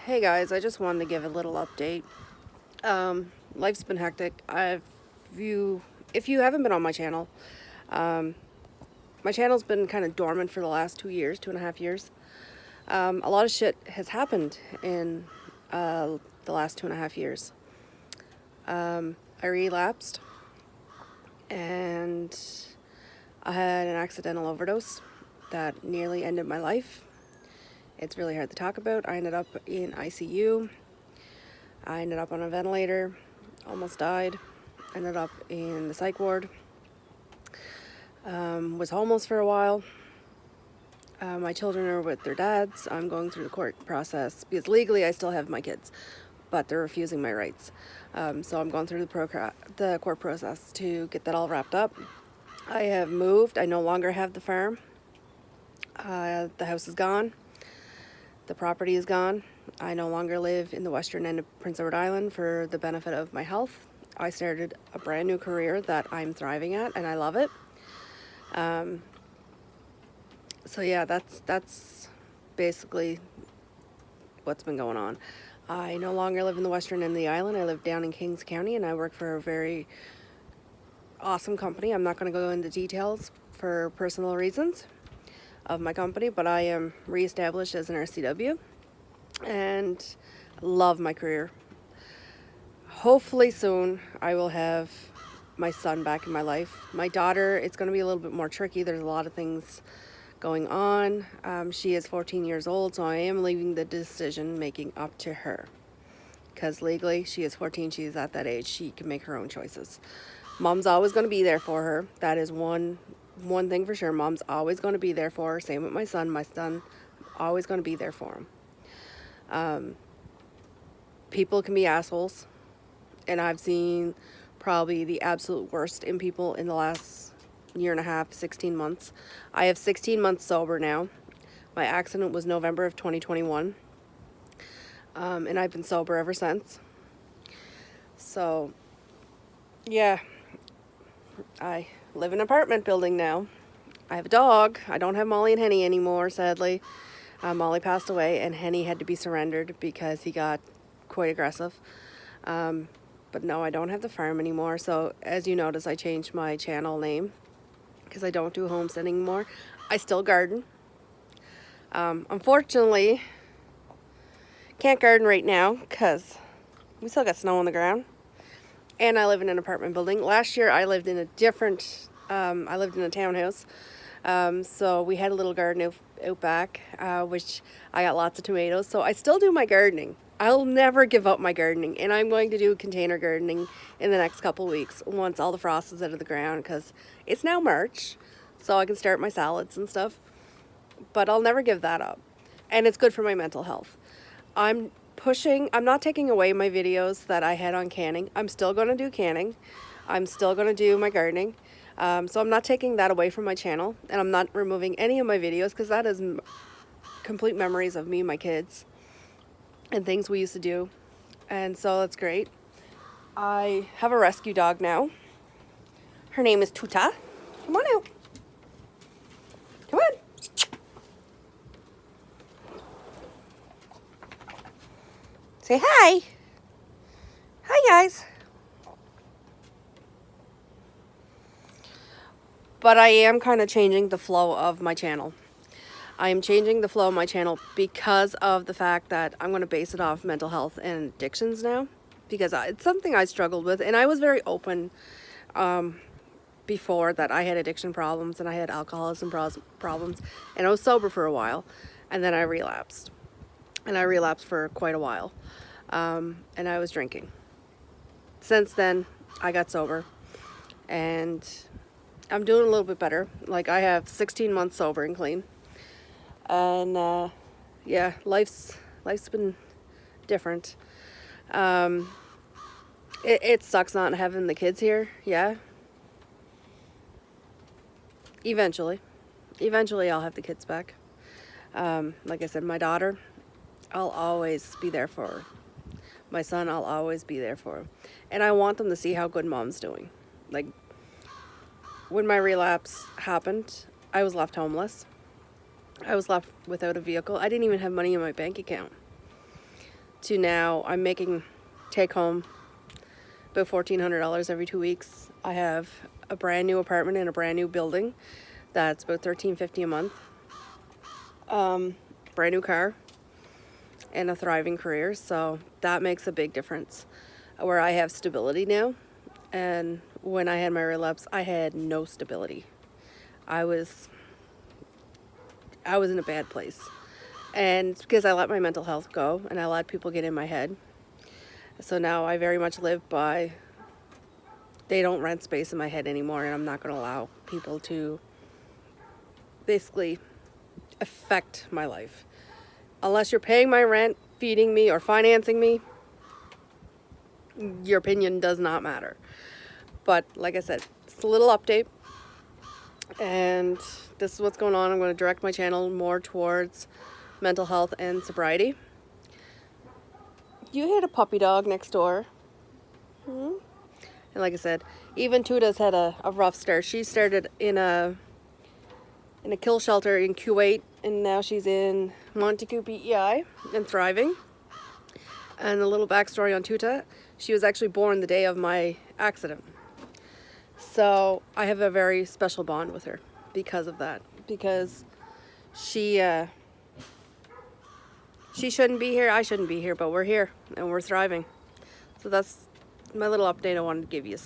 Hey guys, I just wanted to give a little update. Life's been hectic. If you haven't been on my channel, um, my channel's been kind of dormant for the last 2 years, 2.5 years. A lot of shit has happened in the last 2.5 years. I relapsed and I had an accidental overdose that nearly ended my life. It's really hard to talk about. I ended up in ICU. I ended up on a ventilator, almost died, ended up in the psych ward, was homeless for a while. My children are with their dads. I'm going through the court process because legally I still have my kids, but they're refusing my rights. So I'm going through the court process to get that all wrapped up. I have moved. I no longer have the farm. The house is gone. The property is gone. I no longer live in the western end of Prince Edward Island for the benefit of my health. I started a brand new career that I'm thriving at and I love it. So yeah, that's basically what's been going on. I no longer live in the western end of the island. I live down in Kings County and I work for a very awesome company. I'm not going to go into details for personal reasons of my company, but I am reestablished as an RCW and love my career. Hopefully soon I will have my son back in my life. My daughter, it's going to be a little bit more tricky. There's a lot of things going on. She is 14 years old, so I am leaving the decision making up to her. Because legally, she is 14, she's at that age, she can make her own choices. Mom's always going to be there for her. That is one thing for sure. Mom's always going to be there for her. Same with my son. My son, always going to be there for him. People can be assholes. And I've seen probably the absolute worst in people in the last year and a half, 16 months. I have 16 months sober now. My accident was November of 2021. And I've been sober ever since. So, yeah. I live in an apartment building now. I have a dog. I don't have Molly and Henny anymore, sadly. Molly passed away and Henny had to be surrendered because he got quite aggressive. But no, I don't have the farm anymore. So as you notice, I changed my channel name because I don't do homesteading anymore. I still garden. Unfortunately, can't garden right now because we still got snow on the ground. And I live in an apartment building. Last year I lived in a townhouse. So we had a little garden out back, which I got lots of tomatoes. So I still do my gardening. I'll never give up my gardening. And I'm going to do container gardening in the next couple weeks once all the frost is out of the ground because it's now March. So I can start my salads and stuff. But I'll never give that up. And it's good for my mental health. I'm not taking away my videos that I had on canning. I'm still going to do canning. I'm still going to do my gardening. So I'm not taking that away from my channel. And I'm not removing any of my videos because that is complete memories of me and my kids and things we used to do. And so that's great. I have a rescue dog now. Her name is Tuta. Come on out. Come on. Say hi. Hi, guys. But I am kind of changing the flow of my channel. I am changing the flow of my channel because of the fact that I'm going to base it off mental health and addictions now. Because it's something I struggled with. And I was very open before that I had addiction problems and I had alcoholism problems. And I was sober for a while. And then I relapsed. And I relapsed for quite a while. And I was drinking. Since then, I got sober. And I'm doing a little bit better. Like, I have 16 months sober and clean. And, yeah, life's been different. It sucks not having the kids here, yeah. Eventually I'll have the kids back. Like I said, my daughter, I'll always be there for her. My son, I'll always be there for him. And I want them to see how good mom's doing. Like, when my relapse happened, I was left homeless. I was left without a vehicle. I didn't even have money in my bank account. to now I'm making take home about $1,400 every 2 weeks. I have a brand new apartment in a brand new building that's about $1,350 a month. Brand new car and a thriving career, so that makes a big difference where I have stability now. And when I had my relapse, I had no stability. I was in a bad place, and it's because I let my mental health go and I let people get in my head. So now I very much live by, they don't rent space in my head anymore, and I'm not going to allow people to basically affect my life. Unless you're paying my rent, feeding me, or financing me, your opinion does not matter. But like I said, it's a little update, and this is what's going on. I'm going to direct my channel more towards mental health and sobriety. You had a puppy dog next door. And like I said, even Tuta's had a rough start. She started in a kill shelter in Kuwait, and now she's in Montague PEI and thriving. And a little backstory on Tuta, she was actually born the day of my accident. So I have a very special bond with her because of that. Because she shouldn't be here, I shouldn't be here, but we're here and we're thriving. So that's my little update I wanted to give you.